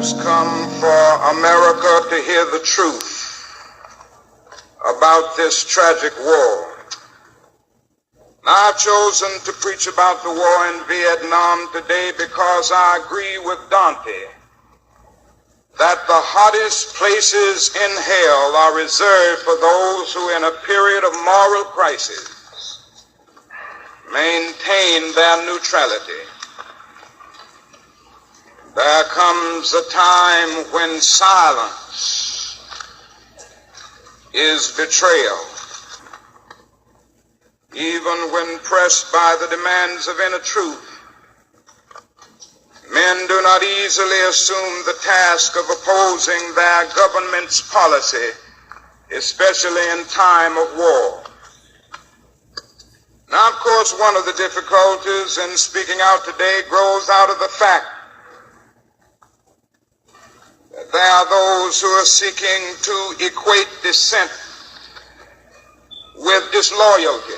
has come for America to hear the truth about this tragic war. Now, I've chosen to preach about the war in Vietnam today because I agree with Dante that the hottest places in hell are reserved for those who, in a period of moral crisis, maintain their neutrality. There comes a time when silence is betrayal. Even when pressed by the demands of inner truth, men do not easily assume the task of opposing their government's policy, especially in time of war. Now, of course, one of the difficulties in speaking out today grows out of the fact that there are those who are seeking to equate dissent with disloyalty.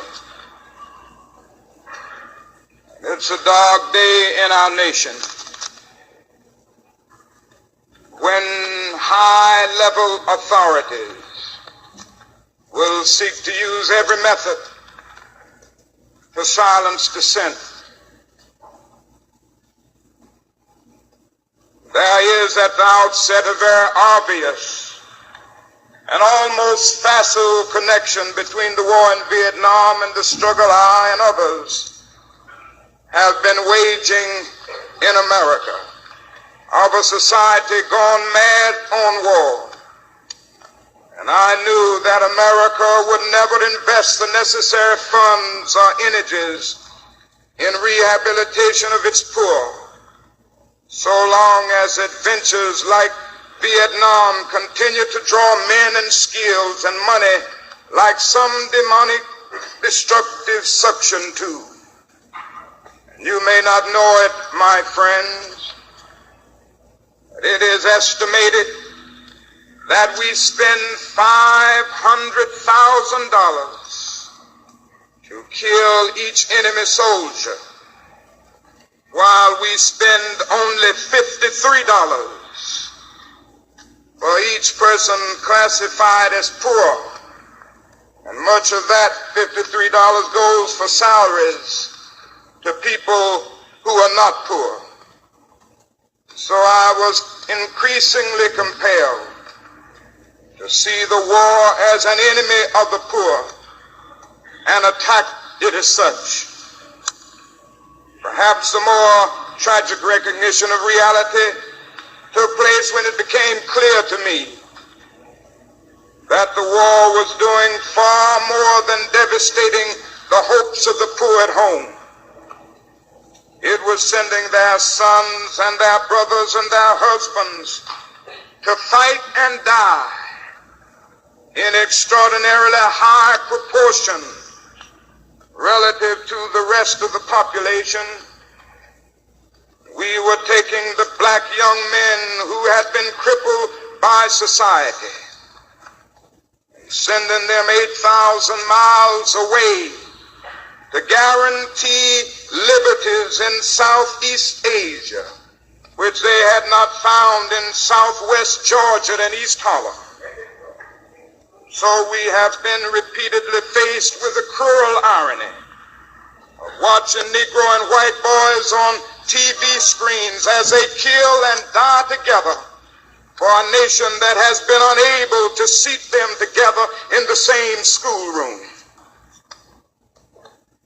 It's a dark day in our nation when high-level authorities will seek to use every method to silence dissent. There is at the outset a very obvious and almost facile connection between the war in Vietnam and the struggle I and others have been waging in America, of a society gone mad on war. And I knew that America would never invest the necessary funds or energies in rehabilitation of its poor, so long as adventures like Vietnam continue to draw men and skills and money like some demonic destructive suction tube. You may not know it, my friends, but it is estimated that we spend $500,000 to kill each enemy soldier, while we spend only $53 for each person classified as poor. And much of that $53 goes for salaries to people who are not poor. So I was increasingly compelled to see the war as an enemy of the poor and attack it as such. Perhaps the more tragic recognition of reality took place when it became clear to me that the war was doing far more than devastating the hopes of the poor at home. It was sending their sons and their brothers and their husbands to fight and die in extraordinarily high proportion relative to the rest of the population. We were taking the black young men who had been crippled by society and sending them 8,000 miles away to guarantee liberties in Southeast Asia, which they had not found in Southwest Georgia and East Holland. So we have been repeatedly faced with the cruel irony of watching Negro and white boys on TV screens as they kill and die together for a nation that has been unable to seat them together in the same schoolroom.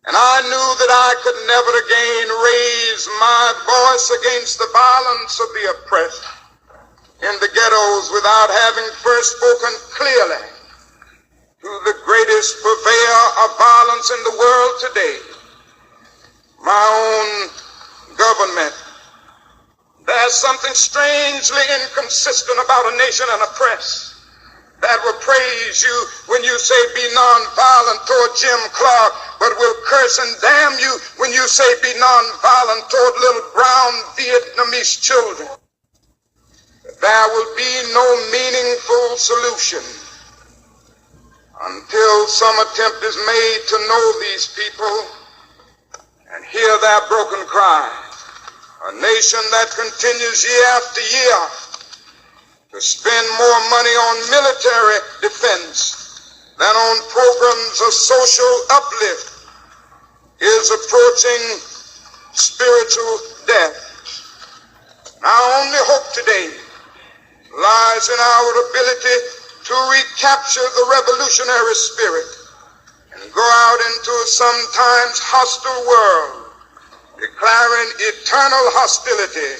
And I knew that I could never again raise my voice against the violence of the oppressed in the ghettos without having first spoken clearly to the greatest purveyor of violence in the world today, my own government. There's something strangely inconsistent about a nation and a press that will praise you when you say be nonviolent toward Jim Clark, but will curse and damn you when you say be nonviolent toward little brown Vietnamese children. There will be no meaningful solution until some attempt is made to know these people and hear their broken cry. A nation that continues year after year To spend more money on military defense than on programs of social uplift is approaching spiritual death. Our only hope today lies in our ability to recapture the revolutionary spirit and go out into a sometimes hostile world, declaring eternal hostility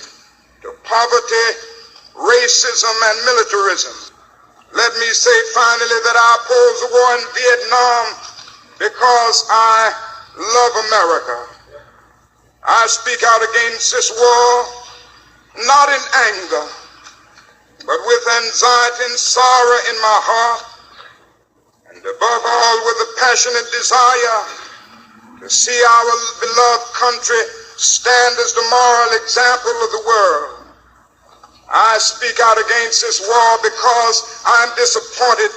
to poverty, racism, and militarism. Let me say finally that I oppose the war in Vietnam because I love America. I speak out against this war not in anger, but with anxiety and sorrow in my heart, and above all with a passionate desire to see our beloved country stand as the moral example of the world. I speak out against this war because I'm disappointed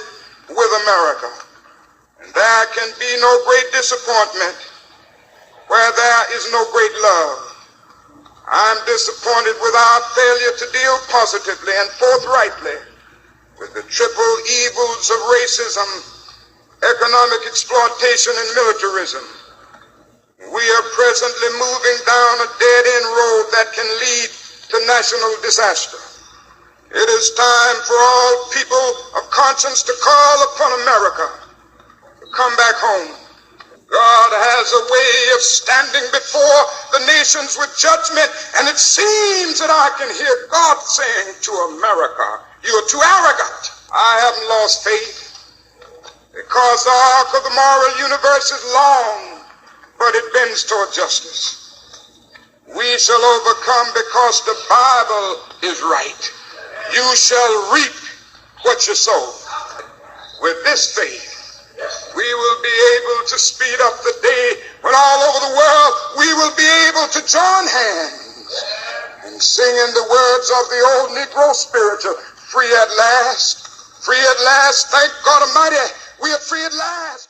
with America. And there can be no great disappointment where there is no great love. I'm disappointed with our failure to deal positively and forthrightly with the triple evils of racism, economic exploitation, and militarism. We are presently moving down a dead-end road that can lead to national disaster. It is time for all people of conscience to call upon America to come back home. God has a way of standing before the nations with judgment, and it seems that I can hear God saying to America, "You're too arrogant." I haven't lost faith because the arc of the moral universe is long, but it bends toward justice. We shall overcome because the Bible is right. You shall reap what you sow. With this faith, we will be able to speed up the day when all over the world we will be able to join hands and sing in the words of the old Negro spiritual, free at last, thank God Almighty, we are free at last.